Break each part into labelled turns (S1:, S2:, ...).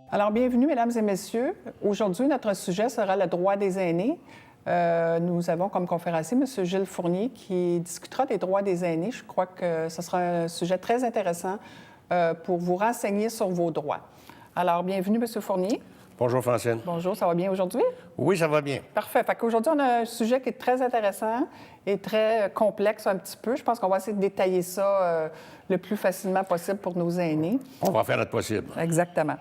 S1: Alors, bienvenue, mesdames et messieurs. Aujourd'hui, notre sujet sera le droit des aînés. Nous avons comme conférencier M. Gilles Fournier qui discutera des droits des aînés. Je crois que ce sera un sujet très intéressant pour vous renseigner sur vos droits. Alors, bienvenue, M. Fournier.
S2: Bonjour, Francine.
S1: Bonjour, ça va bien aujourd'hui?
S2: Oui, ça va bien.
S1: Parfait. Fait qu'aujourd'hui, on a un sujet qui est très intéressant et très complexe un petit peu. Je pense qu'on va essayer de détailler ça le plus facilement possible pour nos aînés.
S2: On va faire notre possible.
S1: Exactement.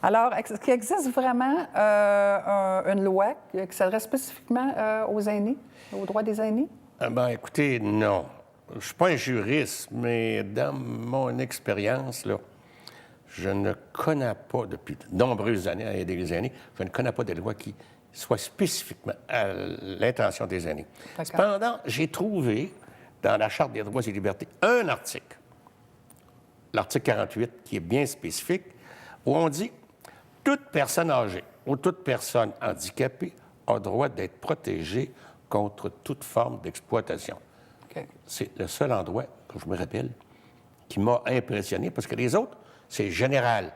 S1: Alors, est-ce qu'il existe vraiment une loi qui s'adresse spécifiquement aux aînés, aux droits des aînés?
S2: Écoutez, non. Je ne suis pas un juriste, mais dans mon expérience, là, je ne connais pas, depuis de nombreuses années à aider les aînés, je ne connais pas de loi qui soit spécifiquement à l'intention des aînés. Cependant, j'ai trouvé dans la Charte des droits et libertés un article, l'article 48, qui est bien spécifique, où on dit « Toute personne âgée ou toute personne handicapée a droit d'être protégée contre toute forme d'exploitation. » C'est le seul endroit, que je me rappelle, qui m'a impressionné, parce que les autres, c'est général.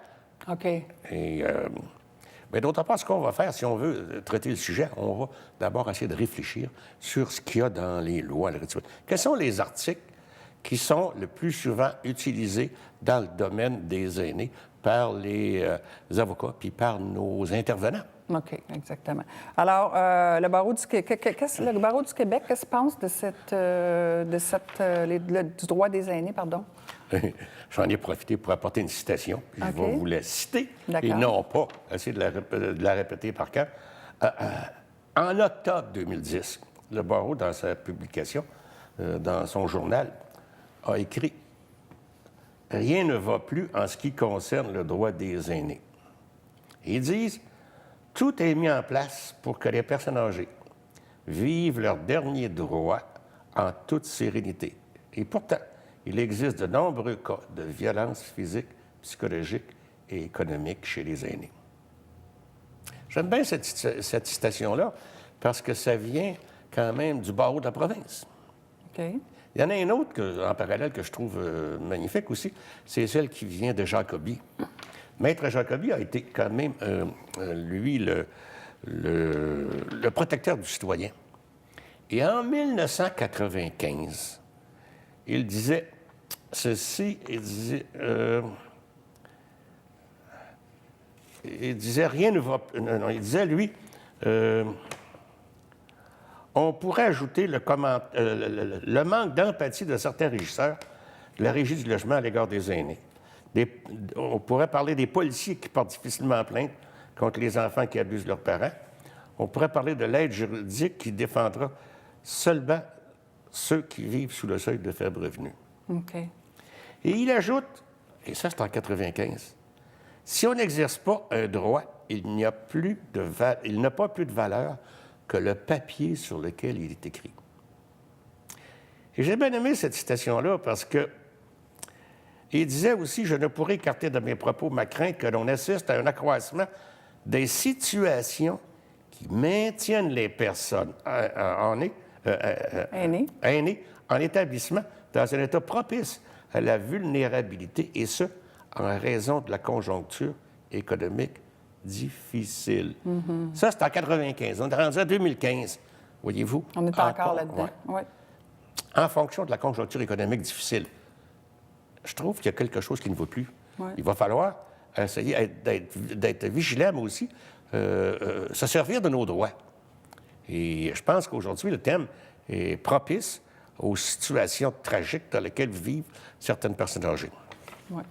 S1: OK.
S2: Mais d'autre part, ce qu'on va faire, si on veut traiter le sujet, on va d'abord essayer de réfléchir sur ce qu'il y a dans les lois. Quels sont les articles qui sont le plus souvent utilisés dans le domaine des aînés par les avocats puis par nos intervenants?
S1: OK, exactement. Alors, le Barreau du Québec, qu'est-ce qu'il pense du droit des aînés, pardon?
S2: J'en ai profité pour apporter une citation. Je vais vous la citer, et non pas essayer de la répéter par cœur. En octobre 2010, le Barreau, dans sa publication, dans son journal, a écrit « Rien ne va plus en ce qui concerne le droit des aînés. » Ils disent « Tout est mis en place pour que les personnes âgées vivent leurs derniers droits en toute sérénité. Et pourtant, il existe de nombreux cas de violence physique, psychologique et économique chez les aînés. » J'aime bien cette citation-là parce que ça vient quand même du barreau de la province.
S1: OK.
S2: Il y en a une autre en parallèle que je trouve magnifique aussi, c'est celle qui vient de Jacobi. Maître Jacobi a été quand même, lui, le protecteur du citoyen. Et en 1995, il disait ceci, il disait rien ne va... Non, il disait, lui, on pourrait ajouter le manque d'empathie de certains régisseurs de la Régie du logement à l'égard des aînés. On pourrait parler des policiers qui portent difficilement plainte contre les enfants qui abusent leurs parents. On pourrait parler de l'aide juridique qui défendra seulement ceux qui vivent sous le seuil de faible revenu.
S1: OK.
S2: Et il ajoute, et ça c'est en 1995, si on n'exerce pas un droit, il n'a pas plus de valeur que le papier sur lequel il est écrit. Et j'ai bien aimé cette citation-là parce que il disait aussi, je ne pourrais écarter de mes propos ma crainte que l'on assiste à un accroissement des situations qui maintiennent les personnes aînées en établissement dans un état propice à la vulnérabilité, et ce, en raison de la conjoncture économique difficile. Mm-hmm. Ça, c'est en 1995. On est rendu en 2015, voyez-vous.
S1: On est encore là-dedans, oui.
S2: En fonction de la conjoncture économique difficile. Je trouve qu'il y a quelque chose qui ne va plus. Ouais. Il va falloir essayer d'être vigilant, mais aussi se servir de nos droits. Et je pense qu'aujourd'hui, le thème est propice aux situations tragiques dans lesquelles vivent certaines personnes âgées.
S1: Oui.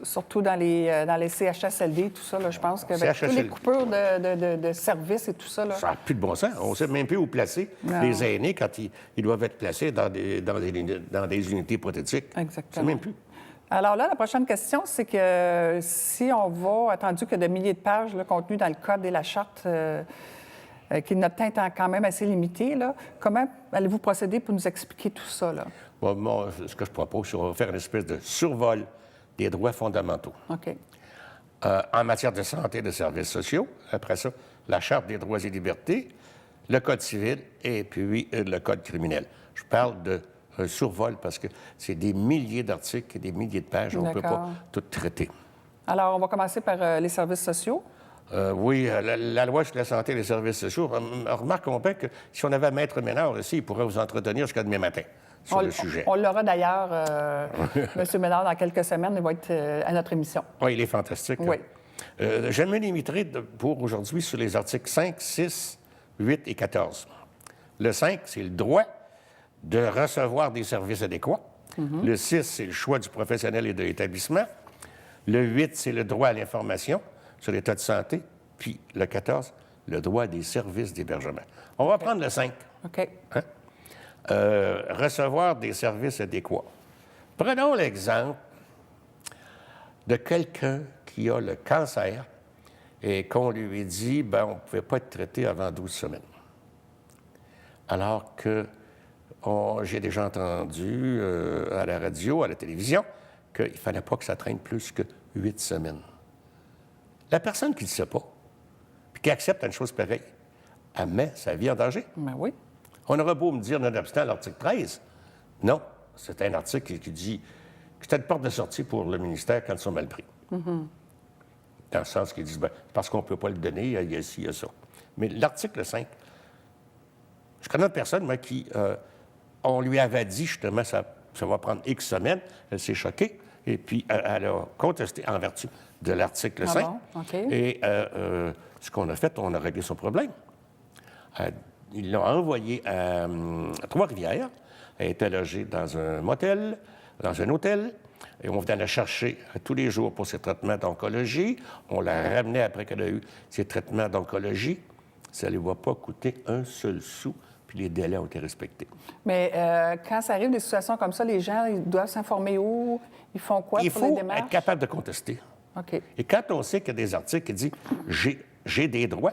S1: Surtout dans les CHSLD, tout ça, là, je pense que toutes les coupures de services et tout ça. Là...
S2: Ça n'a plus de bon sens. On ne sait même plus où placer les aînés quand ils doivent être placés dans des unités prothétiques.
S1: Exactement.
S2: On ne sait même plus.
S1: Alors là, la prochaine question, c'est que si on va, attendu qu'il y a de milliers de pages là, contenues dans le Code et la Charte, qui notre temps étant quand même assez limité, là, comment allez-vous procéder pour nous expliquer tout ça? Là?
S2: Bon, moi, ce que je propose, c'est de faire une espèce de survol des droits fondamentaux.
S1: OK.
S2: En matière de santé et de services sociaux, après ça, la Charte des droits et libertés, le Code civil et puis le Code criminel. Je parle de survol parce que c'est des milliers d'articles et des milliers de pages. On ne peut pas tout traiter.
S1: Alors, on va commencer par les services sociaux.
S2: Oui, la loi sur la santé et les services sociaux. Remarquons bien que si on avait Maître Ménard ici, il pourrait vous entretenir jusqu'à demain matin sur le sujet.
S1: On l'aura d'ailleurs, M. Ménard, dans quelques semaines. Il va être à notre émission.
S2: Oui, il est fantastique.
S1: Oui.
S2: Je me limiterai pour aujourd'hui sur les articles 5, 6, 8 et 14. Le 5, c'est le droit de recevoir des services adéquats. Le 6, c'est le choix du professionnel et de l'établissement. Le 8, c'est le droit à l'information sur l'état de santé. Puis le 14, le droit des services d'hébergement. On va prendre le 5.
S1: OK.
S2: Hein? Recevoir des services adéquats. Prenons l'exemple de quelqu'un qui a le cancer et qu'on lui dit, ben, on ne pouvait pas être traité avant 12 semaines. Alors que j'ai déjà entendu à la radio, à la télévision, qu'il ne fallait pas que ça traîne plus que 8 semaines. La personne qui ne le sait pas, puis qui accepte une chose pareille, elle met sa vie en danger.
S1: Ben oui.
S2: On aurait beau me dire, nonobstant l'article 13, non, c'est un article qui dit que c'est une porte de sortie pour le ministère quand ils sont mal pris. Dans le sens qu'ils disent, ben, parce qu'on ne peut pas le donner, il y a ci, il y a ça. Mais l'article 5, je connais une personne, moi, qui, on lui avait dit, justement, ça va prendre X semaines, elle s'est choquée, et puis elle a contesté en vertu de l'article 5.
S1: Bon? OK.
S2: Et ce qu'on a fait, on a réglé son problème. Ils l'ont envoyée à Trois-Rivières. Elle était logée dans un motel, dans un hôtel. Et on venait la chercher tous les jours pour ses traitements d'oncologie. On la ramenait après qu'elle a eu ses traitements d'oncologie. Ça ne lui va pas coûter un seul sou, puis les délais ont été respectés.
S1: Mais quand ça arrive des situations comme ça, les gens ils doivent s'informer où? Ils font quoi pour les démarches?
S2: Il faut être capable de contester.
S1: OK.
S2: Et quand on sait qu'il y a des articles qui disent « j'ai des droits »,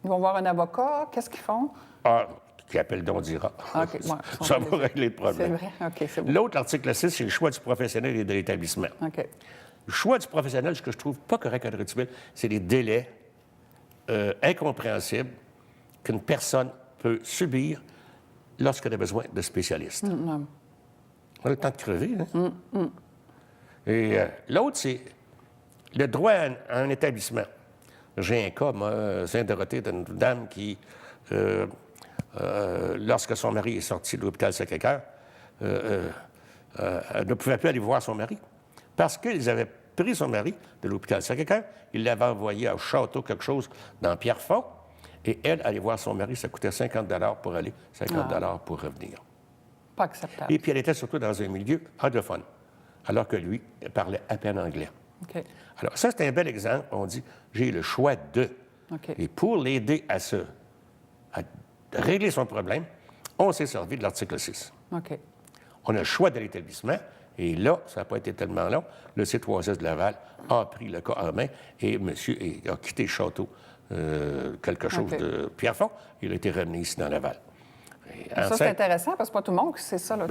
S1: ils vont voir un avocat. Qu'est-ce qu'ils font?
S2: Ah, qui appelle Dondira.
S1: OK. Ouais,
S2: ça va régler le problème.
S1: C'est vrai? OK, c'est bon.
S2: L'autre, l'article 6, c'est le choix du professionnel et de l'établissement.
S1: OK.
S2: Le choix du professionnel, ce que je trouve pas correct à l'heure actuelle, c'est les délais incompréhensibles qu'une personne peut subir lorsqu'elle a besoin de spécialistes. On a le temps de crever. Hein? Et l'autre, c'est le droit à un établissement. J'ai un cas, moi, Sainte-Dorothée, d'une dame qui, lorsque son mari est sorti de l'hôpital Sacré-Cœur, elle ne pouvait plus aller voir son mari parce qu'ils avaient pris son mari de l'hôpital Sacré-Cœur, ils l'avaient envoyé au château quelque chose dans Pierrefonds, et elle, aller voir son mari, ça coûtait 50 $ pour aller, 50 $ pour revenir.
S1: Pas acceptable.
S2: Et puis elle était surtout dans un milieu anglophone, alors que lui, il parlait à peine anglais.
S1: OK.
S2: Alors ça, c'est un bel exemple. On dit, j'ai le choix de.
S1: OK.
S2: Et pour l'aider à régler son problème, on s'est servi de l'article 6.
S1: OK.
S2: On a le choix de l'établissement, et là, ça n'a pas été tellement long, le C3S de Laval a pris le cas en main, et monsieur a quitté le château, quelque chose de Pierrefonds, il a été ramené ici dans Laval.
S1: Ça, c'est intéressant, parce que pas tout le monde sait ça, là,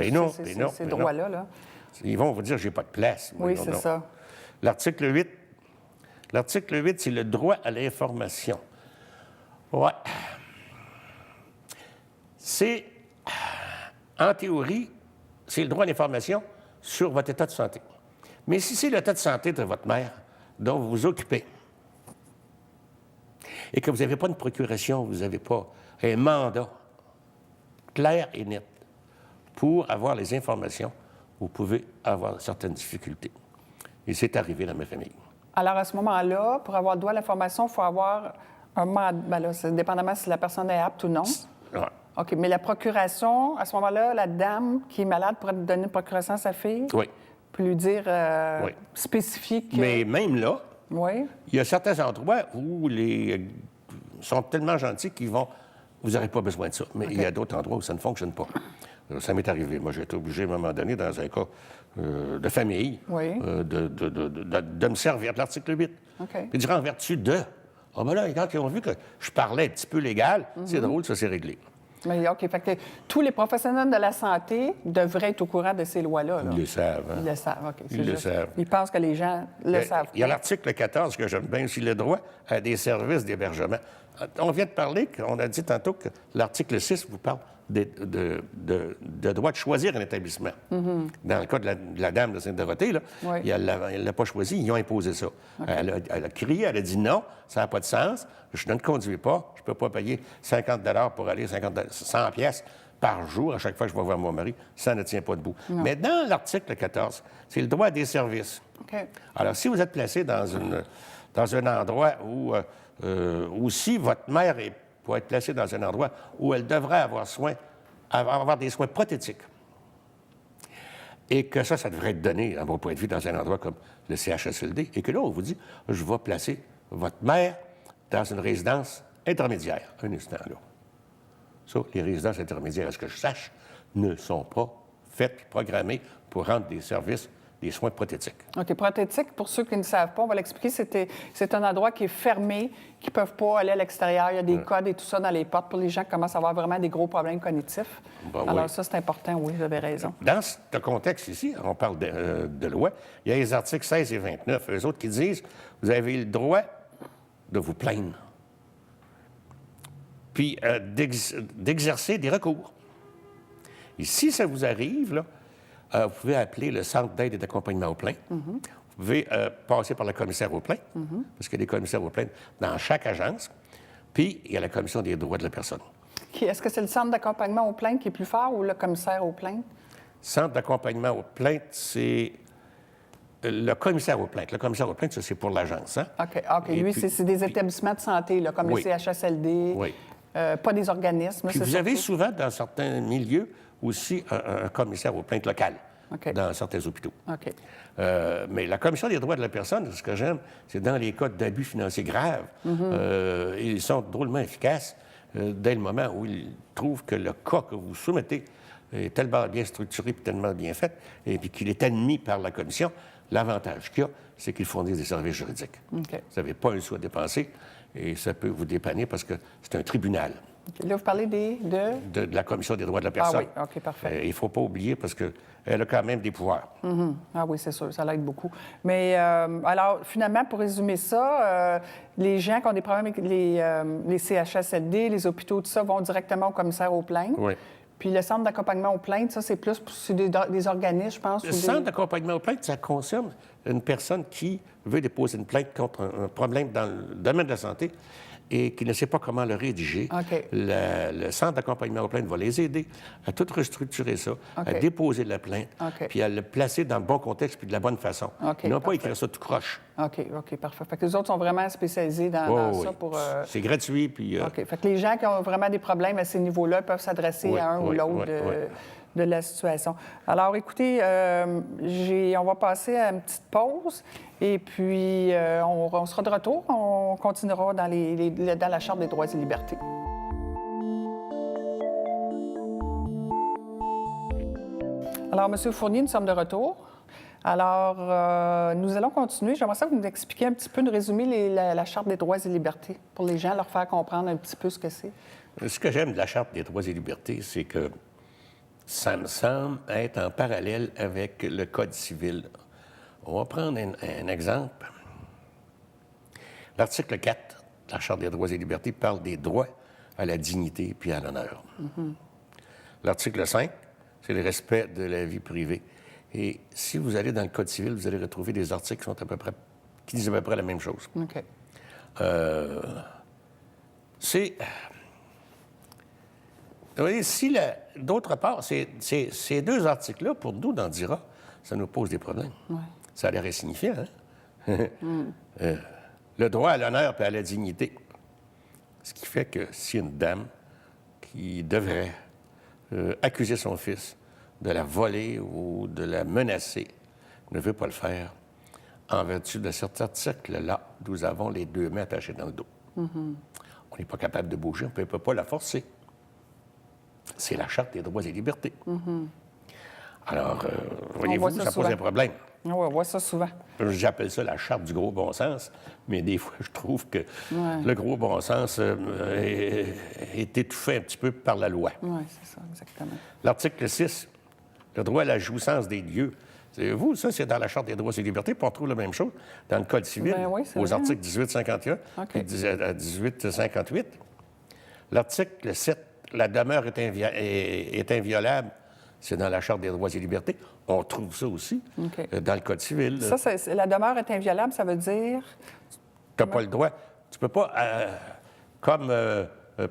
S1: ces droits-là. Là.
S2: Ils vont vous dire, j'ai pas de place.
S1: Oui, c'est ça.
S2: L'article 8, c'est le droit à l'information. Ouais. C'est, en théorie, c'est le droit à l'information sur votre état de santé. Mais si c'est l'état de santé de votre mère dont vous vous occupez et que vous n'avez pas une procuration, vous n'avez pas un mandat clair et net pour avoir les informations, vous pouvez avoir certaines difficultés. Et c'est arrivé dans ma famille.
S1: Alors, à ce moment-là, pour avoir droit à l'information, il faut avoir un mandat. Bien là, c'est dépendamment si la personne est apte ou non.
S2: Ouais.
S1: OK. Mais la procuration, à ce moment-là, la dame qui est malade pourrait donner une procuration à sa fille?
S2: Oui.
S1: Puis lui dire
S2: Oui.
S1: spécifique.
S2: Mais même là,
S1: oui.
S2: Il y a certains endroits où les sont tellement gentils qu'ils vont... Vous n'aurez pas besoin de ça. Mais il y a d'autres endroits où ça ne fonctionne pas. Ça m'est arrivé. Moi, j'ai été obligé, à un moment donné, dans un cas de famille, de me servir de l'article 8.
S1: Okay.
S2: Puis dire en vertu de... Ah ben là, quand ils ont vu que je parlais un petit peu légal, c'est drôle, ça s'est réglé.
S1: Mais OK. Fait que tous les professionnels de la santé devraient être au courant de ces lois-là.
S2: Ils le savent. Hein?
S1: Ils le savent, OK.
S2: Ils le savent.
S1: Ils pensent que les gens le savent.
S2: Il y a l'article 14 que j'aime bien aussi, le droit à des services d'hébergement. On vient de parler, on a dit tantôt que l'article 6 vous parle de droit de choisir un établissement. Dans le cas de la dame de Sainte-Dorothée, là, elle ne l'a pas choisi, ils ont imposé ça. Okay. Elle a crié, elle a dit non, ça n'a pas de sens, je ne conduis pas, je ne peux pas payer 50 pour aller 100 pièces par jour à chaque fois que je vais voir mon mari, ça ne tient pas debout. Non. Mais dans l'article 14, c'est le droit à des services.
S1: Okay.
S2: Alors, si vous êtes placé dans un endroit où si votre mère peut être placée dans un endroit où elle devrait avoir des soins prothétiques, et que ça devrait être donné, à mon point de vue, dans un endroit comme le CHSLD, et que là, on vous dit, je vais placer votre mère dans une résidence intermédiaire. Un instant, là. Ça, les résidences intermédiaires, à ce que je sache, ne sont pas faites et programmées pour rendre des services, des soins prothétiques.
S1: OK. Prothétique, pour ceux qui ne savent pas, on va l'expliquer, c'est un endroit qui est fermé, qui ne peuvent pas aller à l'extérieur. Il y a des codes et tout ça dans les portes pour les gens qui commencent à avoir vraiment des gros problèmes cognitifs.
S2: Ben,
S1: alors, ça, c'est important, oui, vous avez raison.
S2: Dans ce contexte ici, on parle de loi, il y a les articles 16 et 29, eux autres qui disent, vous avez le droit de vous plaindre, puis d'exercer des recours. Et si ça vous arrive, là, vous pouvez appeler le Centre d'aide et d'accompagnement aux plaintes. Vous pouvez passer par le commissaire aux plaintes, parce qu'il y a des commissaires aux plaintes dans chaque agence. Puis, il y a la commission des droits de la personne.
S1: Est-ce que c'est le Centre d'accompagnement aux plaintes qui est plus fort ou le commissaire aux plaintes?
S2: Centre d'accompagnement aux plaintes, c'est le commissaire aux plaintes. Le commissaire aux plaintes, ça, c'est pour l'agence. Hein?
S1: OK. Lui, puis, c'est des établissements de santé, là, comme les CHSLD, pas des organismes.
S2: Puis vous avez souvent, dans certains milieux, aussi un commissaire aux plaintes locales, dans certains hôpitaux. Mais la Commission des droits de la personne, ce que j'aime, c'est dans les cas d'abus financiers graves, ils sont drôlement efficaces dès le moment où ils trouvent que le cas que vous soumettez est tellement bien structuré et tellement bien fait, et puis qu'il est admis par la Commission. L'avantage qu'il y a, c'est qu'ils fournissent des services juridiques. Vous n'avez pas un sou à dépenser, et ça peut vous dépanner parce que c'est un tribunal.
S1: Là, vous parlez
S2: de la Commission des droits de la personne.
S1: Ah oui, OK, parfait.
S2: Il ne faut pas oublier parce qu'elle a quand même des pouvoirs.
S1: Ah oui, c'est sûr, ça l'aide beaucoup. Mais alors, finalement, pour résumer ça, les gens qui ont des problèmes avec les CHSLD, les hôpitaux, tout ça, vont directement au commissaire aux plaintes.
S2: Oui.
S1: Puis le centre d'accompagnement aux plaintes, ça, c'est plus pour des organismes, je pense.
S2: Le centre d'accompagnement aux plaintes, ça concerne une personne qui veut déposer une plainte contre un problème dans le domaine de la santé et qui ne sait pas comment le rédiger. Le centre d'accompagnement aux plaintes va les aider à tout restructurer ça, à déposer la plainte, puis à le placer dans le bon contexte puis de la bonne façon. Ils n'ont pas écrit ça tout croche.
S1: OK, parfait. Fait que les autres sont vraiment spécialisés dans ça pour...
S2: C'est gratuit, puis...
S1: OK. Fait que les gens qui ont vraiment des problèmes à ces niveaux-là peuvent s'adresser à un ou l'autre de la situation. Alors, écoutez, on va passer à une petite pause et puis on sera de retour. On continuera dans la Charte des droits et libertés. Alors, M. Fournier, nous sommes de retour. Alors, nous allons continuer. J'aimerais ça que vous nous expliquiez un petit peu, nous résumer la Charte des droits et libertés pour les gens, leur faire comprendre un petit peu ce que c'est.
S2: Ce que j'aime de la Charte des droits et libertés, c'est que ça me semble être en parallèle avec le Code civil. On va prendre un exemple. L'article 4 de la Charte des droits et libertés parle des droits à la dignité puis à l'honneur. L'article 5, c'est le respect de la vie privée. Et si vous allez dans le Code civil, vous allez retrouver des articles qui disent à peu près la même chose. Vous voyez, d'autre part, ces deux articles-là, pour nous, dans DIRA, ça nous pose des problèmes. Ça a l'air insignifiant, hein? Le droit à l'honneur et à la dignité. Ce qui fait que si une dame qui devrait accuser son fils de la voler ou de la menacer ne veut pas le faire, en vertu de cet article-là, nous avons les 2 mains attachées dans le dos. On n'est pas capable de bouger, on ne peut pas la forcer. c'est la Charte des droits et libertés. Alors, voyez-vous, ça pose un problème.
S1: Oui, on voit ça souvent.
S2: J'appelle ça la Charte du gros bon sens, mais des fois, je trouve que le gros bon sens est étouffé un petit peu par la loi.
S1: Oui, c'est ça, exactement.
S2: L'article 6, le droit à la jouissance des lieux. Vous, ça, c'est dans la Charte des droits et libertés, puis on trouve la même chose dans le Code civil, aux articles 1851 et 1858. L'article 7, la demeure est inviolable, c'est dans la Charte des droits et libertés. On trouve ça aussi dans le Code civil.
S1: Ça, la demeure est inviolable, ça veut dire...
S2: Tu n'as pas le droit. Tu ne peux pas, comme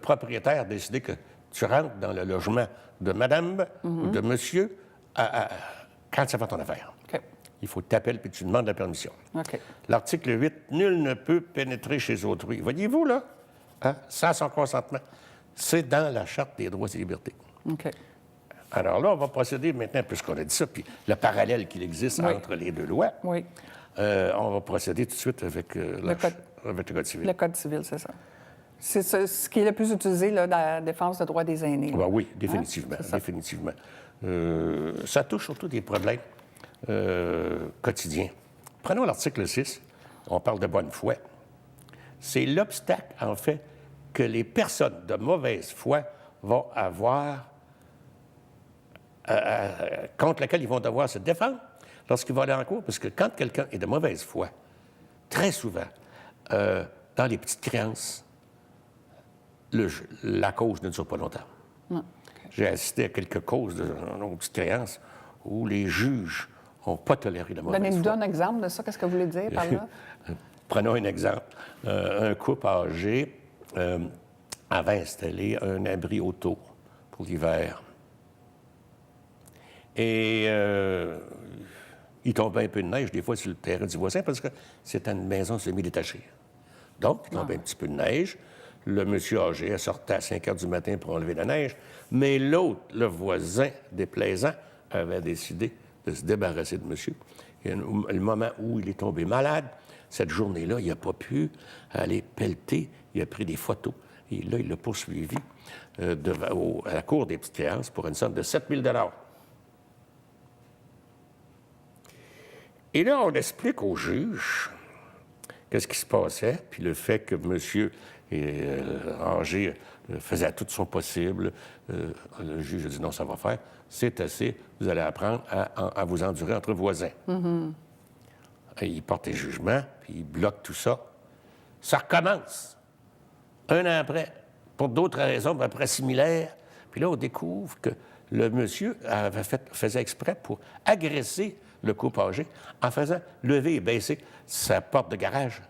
S2: propriétaire, décider que tu rentres dans le logement de madame ou de monsieur quand ça fait ton affaire. Il faut t'appeler puis tu demandes la permission. L'article 8, nul ne peut pénétrer chez autrui. Voyez-vous, là, sans son consentement. C'est dans la Charte des droits et libertés. Alors là, on va procéder maintenant, puisqu'on a dit ça, puis le parallèle qu'il existe entre les deux lois, on va procéder tout de suite avec, le Code civil.
S1: Le Code civil, c'est ça. C'est ce qui est le plus utilisé là, dans la défense des droits des aînés.
S2: Oui, définitivement. Définitivement. Ça touche surtout des problèmes quotidiens. Prenons l'article 6. On parle de bonne foi. C'est l'obstacle, en fait, que les personnes de mauvaise foi vont avoir, contre lequel ils vont devoir se défendre lorsqu'ils vont aller en cours. Parce que quand quelqu'un est de mauvaise foi, très souvent, dans les petites créances, la cause ne dure pas longtemps. J'ai assisté à quelques causes de petites créances où les juges n'ont pas toléré la mauvaise foi.
S1: Donnez-nous un exemple de ça. Qu'est-ce que vous voulez dire par là?
S2: Prenons un exemple. Un couple âgé avait installé un abri auto pour l'hiver. Et il tombait un peu de neige, des fois, sur le terrain du voisin, parce que c'était une maison semi-détachée. Donc, il tombait un petit peu de neige. Le monsieur âgé sortait à 5 heures du matin pour enlever la neige, mais l'autre, le voisin déplaisant, avait décidé de se débarrasser de monsieur. Et le moment où il est tombé malade, cette journée-là, il n'a pas pu aller pelleter. Il a pris des photos. Et là, il l'a poursuivi à la Cour des petites créances pour une somme de 7 000 $. Et là, on explique au juge qu'est-ce qui se passait, puis le fait que monsieur âgé faisait tout son possible. Le juge a dit non, ça va faire. C'est assez. Vous allez apprendre à vous endurer entre voisins. Et il porte un jugement, puis il bloque tout ça. Ça recommence. Un an après, pour d'autres raisons, à peu près similaires. Puis là, on découvre que le monsieur faisait exprès pour agresser le couple âgé en faisant lever et baisser sa porte de garage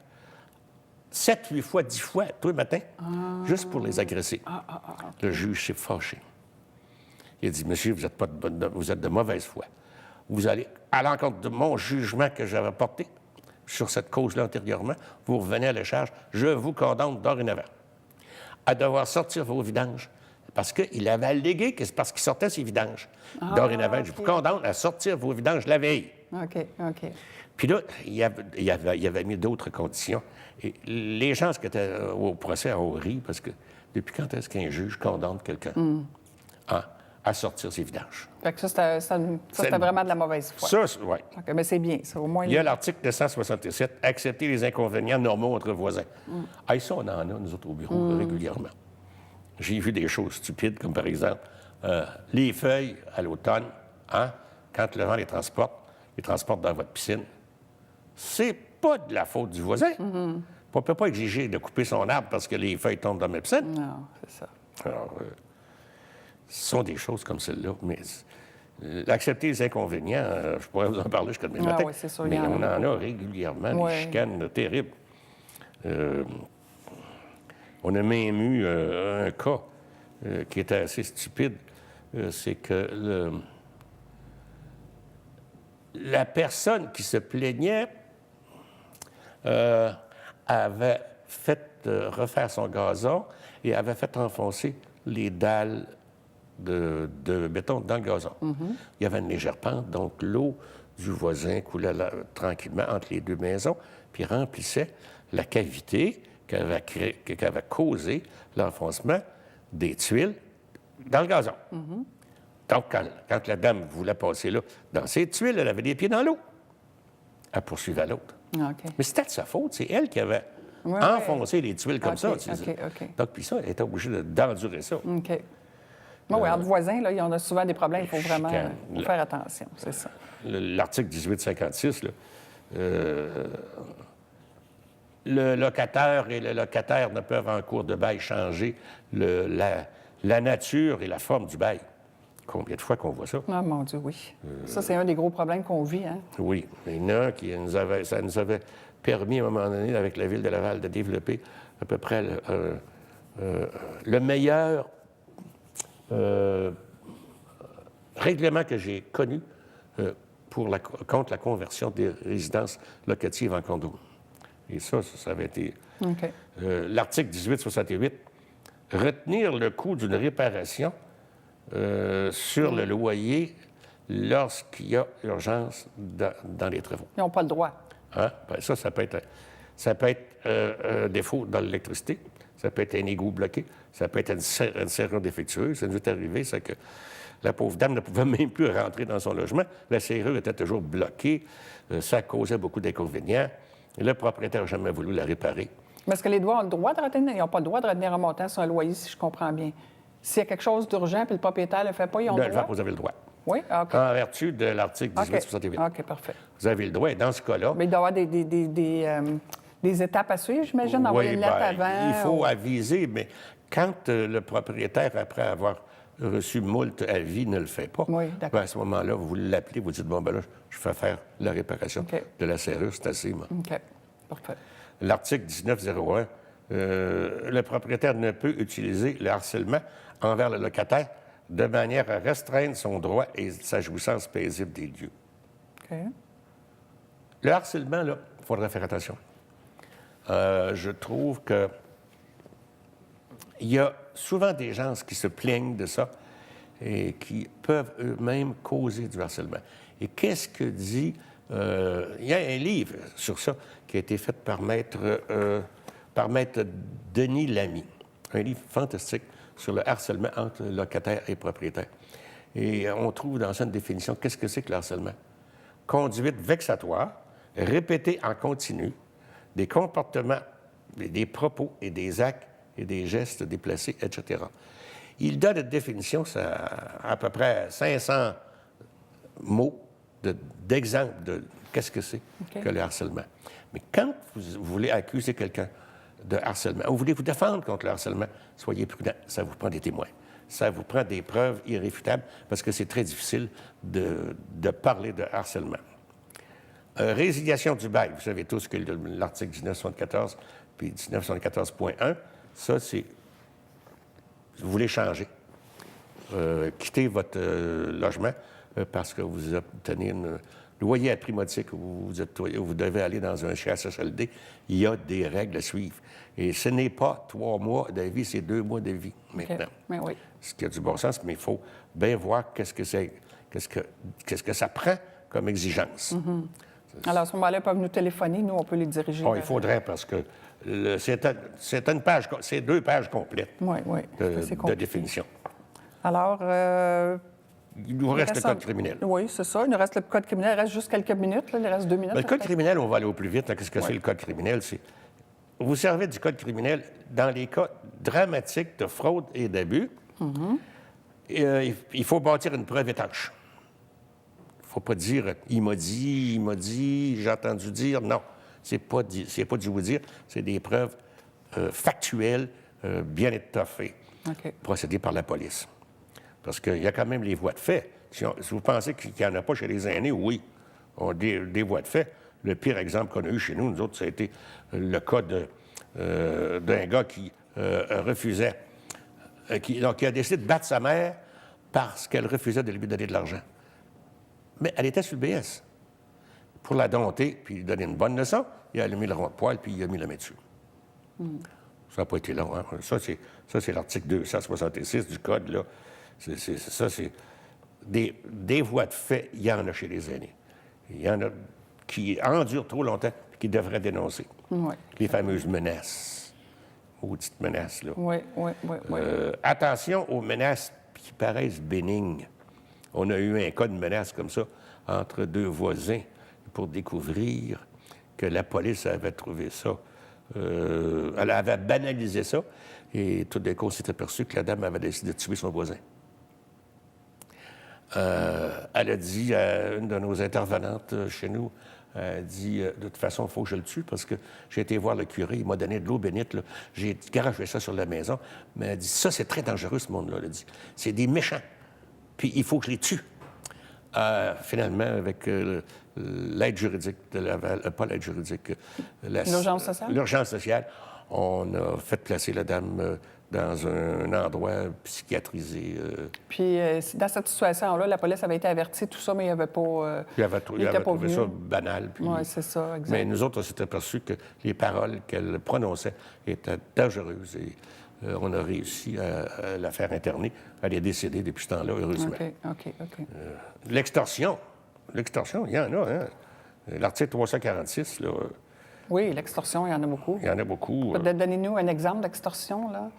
S2: 7, 8 fois, 10 fois, tous les matins, juste pour les agresser. Le juge s'est fâché. Il a dit, monsieur, vous êtes de mauvaise foi. Vous allez, à l'encontre de mon jugement que j'avais porté sur cette cause-là antérieurement, vous revenez à la charge. Je vous condamne dorénavant à devoir sortir vos vidanges. Parce qu'il avait allégué que c'est parce qu'il sortait ses vidanges. Dorénavant, je vous condamne à sortir vos vidanges la veille. Puis là, il avait mis d'autres conditions. Et les gens qui étaient au procès ont ri parce que depuis quand est-ce qu'un juge condamne quelqu'un à sortir ses vidanges?
S1: Fait que ça, c'était vraiment de la mauvaise foi.
S2: Ça, oui.
S1: Mais c'est bien, ça, au moins...
S2: Il y a l'article 267, accepter les inconvénients normaux entre voisins. Ça, on en a, nous autres, au bureau, régulièrement. J'ai vu des choses stupides, comme par exemple, les feuilles à l'automne, quand le vent les transporte dans votre piscine. C'est pas de la faute du voisin. On ne peut pas exiger de couper son arbre parce que les feuilles tombent dans ma piscine.
S1: Non, c'est ça.
S2: Alors, ce sont des choses comme celle-là. Mais accepter les inconvénients, je pourrais vous en parler jusqu'à demain matin.
S1: Oui, c'est sûr,
S2: mais on en a régulièrement, des chicanes terribles. On a même eu un cas qui était assez stupide. C'est que la personne qui se plaignait avait fait refaire son gazon et avait fait enfoncer les dalles de béton dans le gazon. Il y avait une légère pente, donc l'eau du voisin coulait tranquillement entre les deux maisons, puis remplissait la cavité qu'avait causé l'enfoncement des tuiles dans le gazon. Donc, quand la dame voulait passer là, dans ses tuiles, elle avait les pieds dans l'eau. Elle poursuivait l'autre. Mais c'était de sa faute. C'est elle qui avait enfoncé les tuiles comme ça. Donc, puis ça, elle était obligée d'endurer ça.
S1: OK. Oui, entre voisins, là, on a souvent des problèmes. Il faut vraiment faire attention, c'est ça.
S2: L'article 1856, là, le locataire et le locataire ne peuvent en cours de bail changer la nature et la forme du bail. Combien de fois qu'on voit ça?
S1: Ah, mon Dieu, oui. Ça, c'est un des gros problèmes qu'on vit, hein?
S2: Oui. Il y en a un qui ça nous avait permis, à un moment donné, avec la Ville de Laval, de développer à peu près le meilleur règlement que j'ai connu contre la conversion des résidences locatives en condos. Et ça avait été... l'article 1868, retenir le coût d'une réparation sur le loyer lorsqu'il y a urgence dans les travaux.
S1: Ils n'ont pas le droit.
S2: Hein? Ben ça peut être un défaut dans l'électricité, ça peut être un égout bloqué, ça peut être une serrure défectueuse. Ça nous est arrivé, c'est que la pauvre dame ne pouvait même plus rentrer dans son logement. La serrure était toujours bloquée. Ça causait beaucoup d'inconvénients. Et le propriétaire n'a jamais voulu la réparer.
S1: Mais est-ce que les doigts ont le droit de retenir? Ils n'ont pas le droit de retenir un montant sur un loyer, si je comprends bien. S'il y a quelque chose d'urgent et le propriétaire ne le fait pas, ils ont le droit?
S2: Vous avez le droit.
S1: Oui? OK.
S2: En vertu de l'article 1868.
S1: OK, parfait.
S2: Vous avez le droit. Et dans ce cas-là...
S1: Mais il doit y avoir des étapes à suivre, j'imagine, d'envoyer une lettre avant.
S2: Il faut aviser, mais quand le propriétaire, après avoir reçu moult avis, ne le fait pas, à ce moment-là, vous l'appelez, vous dites, bon, ben là, je fais faire la réparation de la serrure, c'est assez. Moi.
S1: OK, parfait.
S2: L'article 1901, le propriétaire ne peut utiliser le harcèlement envers le locataire de manière à restreindre son droit et sa jouissance paisible des lieux.
S1: OK.
S2: Le harcèlement, là, il faudrait faire attention. Je trouve que il y a souvent des gens qui se plaignent de ça et qui peuvent eux-mêmes causer du harcèlement. Et qu'est-ce que dit... il y a un livre sur ça qui a été fait par maître Denis Lamy, un livre fantastique sur le harcèlement entre locataire et propriétaire. Et on trouve dans ça une définition. Qu'est-ce que c'est que le harcèlement? Conduite vexatoire, répétée en continu, des comportements, des propos et des actes et des gestes déplacés, etc. Il donne une définition, ça à peu près 500 mots d'exemples de qu'est-ce que c'est que le harcèlement. Mais quand vous voulez accuser quelqu'un de harcèlement, ou vous voulez vous défendre contre le harcèlement, soyez prudent, ça vous prend des témoins. Ça vous prend des preuves irréfutables, parce que c'est très difficile de parler de harcèlement. Résiliation du bail, vous savez tous que l'article 1974 puis 1974.1, ça, c'est... Vous voulez changer. Quitter votre logement parce que vous obtenez un loyer à prix modique ou vous devez aller dans un CHSLD. Il y a des règles à suivre. Et ce n'est pas 3 mois de vie, c'est 2 mois de vie maintenant.
S1: Mais oui.
S2: Ce qui a du bon sens, mais il faut bien voir qu'est-ce que ça prend comme exigence.
S1: Alors, à ce moment-là, ils peuvent nous téléphoner. Nous, on peut les diriger.
S2: Il faudrait, parce que c'est 2 pages complètes de définition.
S1: Alors,
S2: il nous reste le code criminel.
S1: Oui, c'est ça. Il nous reste le code criminel. Il reste juste quelques minutes. Là. Il reste 2 minutes.
S2: Le code criminel, on va aller au plus vite. Qu'est-ce que c'est le code criminel? Vous vous servez du code criminel dans les cas dramatiques de fraude et d'abus. Il faut bâtir une preuve étanche. Il ne faut pas dire « il m'a dit, j'ai entendu dire ». Non, c'est pas du vous dire, c'est des preuves factuelles, bien étoffées, procédées par la police. Parce qu'il y a quand même les voies de fait. Si vous pensez qu'il n'y en a pas chez les aînés, oui, on a des voies de fait. Le pire exemple qu'on a eu chez nous, autres, ça a été le cas d'un gars qui refusait, qui a décidé de battre sa mère parce qu'elle refusait de lui donner de l'argent. Mais elle était sur le BS. Pour la dompter, puis lui donner une bonne leçon, il a allumé le rond de poêle, puis il a mis la main dessus. Ça n'a pas été long. Hein? Ça, c'est l'article 266 du Code. Là. Ça, c'est des voies de fait, il y en a chez les aînés. Il y en a qui endurent trop longtemps et qui devraient dénoncer. Les fameuses menaces. Maudites menaces, là.
S1: Oui.
S2: Attention aux menaces puis qui paraissent bénignes. On a eu un cas de menace comme ça entre deux voisins pour découvrir que la police avait trouvé ça. Elle avait banalisé ça et tout d'un coup, on s'est aperçu que la dame avait décidé de tuer son voisin. Elle a dit à une de nos intervenantes chez nous, elle a dit, de toute façon, il faut que je le tue parce que j'ai été voir le curé, il m'a donné de l'eau bénite. Là. J'ai garagé ça sur la maison. Mais elle a dit, ça, c'est très dangereux, ce monde-là. Elle a dit, c'est des méchants. Puis il faut que je les tue. Finalement, avec l'aide juridique de Laval, pas l'aide juridique,
S1: l'urgence sociale.
S2: L'urgence sociale, on a fait placer la dame dans un endroit psychiatrisé.
S1: Puis, dans cette situation-là, la police avait été avertie, tout ça, mais il n'y avait pas...
S2: il avait trouvé ça banal.
S1: Oui, c'est ça, exact.
S2: Mais nous autres, on s'est aperçus que les paroles qu'elle prononçait étaient dangereuses et on a réussi à la faire interner. Elle est décédée depuis ce temps-là, heureusement.
S1: OK.
S2: L'extorsion, il y en a, hein? L'article 346, là...
S1: Oui, l'extorsion, il y en a beaucoup.
S2: Il y en a beaucoup.
S1: Donnez-nous un exemple d'extorsion, là.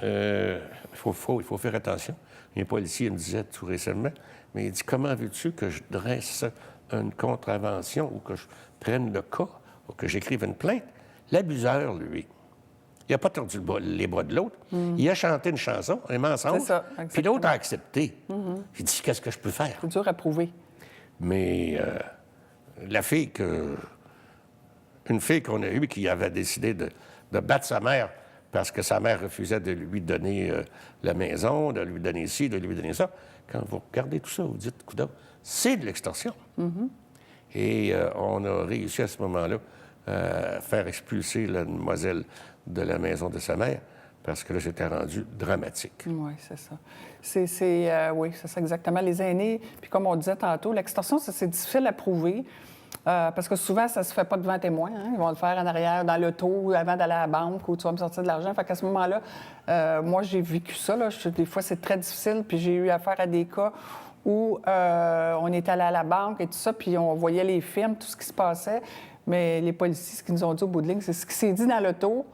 S2: Il faut faire attention. Un policier me disait tout récemment, mais il dit, comment veux-tu que je dresse une contravention ou que je prenne le cas ou que j'écrive une plainte? L'abuseur, lui, il n'a pas tordu les bras de l'autre. Il a chanté une chanson, un mensonge, puis l'autre a accepté. Il dit, qu'est-ce que je peux faire?
S1: C'est dur à prouver.
S2: Mais une fille qu'on a eue qui avait décidé de battre sa mère parce que sa mère refusait de lui donner la maison, de lui donner ci, de lui donner ça. Quand vous regardez tout ça, vous dites, coudonc, c'est de l'extorsion. Et on a réussi à ce moment-là à faire expulser la demoiselle de la maison de sa mère parce que là, c'était rendu dramatique.
S1: Oui, c'est ça. Oui, c'est ça exactement. Les aînés, puis comme on disait tantôt, l'extorsion, c'est difficile à prouver. Parce que souvent, ça ne se fait pas devant témoin. Hein? Ils vont le faire en arrière, dans l'auto, avant d'aller à la banque, où tu vas me sortir de l'argent. Fait qu'à ce moment-là, moi, j'ai vécu ça. Là. Des fois, c'est très difficile. Puis j'ai eu affaire à des cas où on est allé à la banque et tout ça, puis on voyait les films, tout ce qui se passait. Mais les policiers, ce qu'ils nous ont dit au bout de ligne, c'est ce qui s'est dit dans l'auto.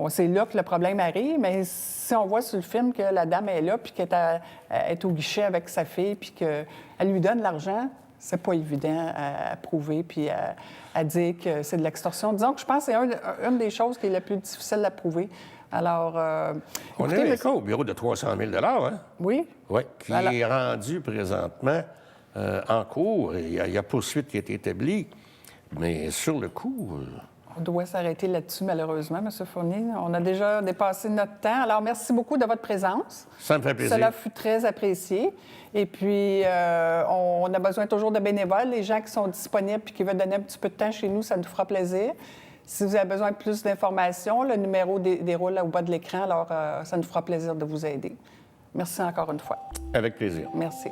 S1: C'est là que le problème arrive. Mais si on voit sur le film que la dame est là, puis qu'elle est au guichet avec sa fille, puis qu'elle lui donne l'argent, c'est pas évident à prouver puis à dire que c'est de l'extorsion. Disons que je pense que c'est une des choses qui est la plus difficile à prouver. Alors,
S2: on a un cas au bureau de 300 000 hein?
S1: Oui.
S2: Oui, qui est rendu présentement en cours. Il y a poursuite qui a été établie, mais sur le coup...
S1: On doit s'arrêter là-dessus, malheureusement, M. Fournier. On a déjà dépassé notre temps. Alors, merci beaucoup de votre présence.
S2: Ça me fait plaisir.
S1: Cela fut très apprécié. Et puis, on a besoin toujours de bénévoles. Les gens qui sont disponibles et qui veulent donner un petit peu de temps chez nous, ça nous fera plaisir. Si vous avez besoin de plus d'informations, le numéro déroule au bas de l'écran. Alors, ça nous fera plaisir de vous aider. Merci encore une fois.
S2: Avec plaisir.
S1: Merci.